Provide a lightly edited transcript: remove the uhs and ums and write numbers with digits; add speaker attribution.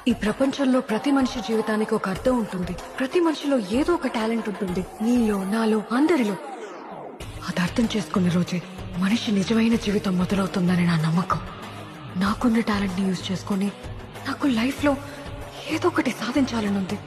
Speaker 1: ఈ ప్రపంచంలో ప్రతి మనిషి జీవితానికి ఒక అర్థం ఉంటుంది. ప్రతి మనిషిలో ఏదో ఒక టాలెంట్ ఉంటుంది. నీలో, నాలో, అందరిలో. అది అర్థం చేసుకునే రోజే మనిషి నిజమైన జీవితం మొదలవుతుందని నా నమ్మకం. నాకున్న టాలెంట్ ని యూజ్ చేసుకుని నాకు లైఫ్ లో ఏదో ఒకటి సాధించాలని ఉంది.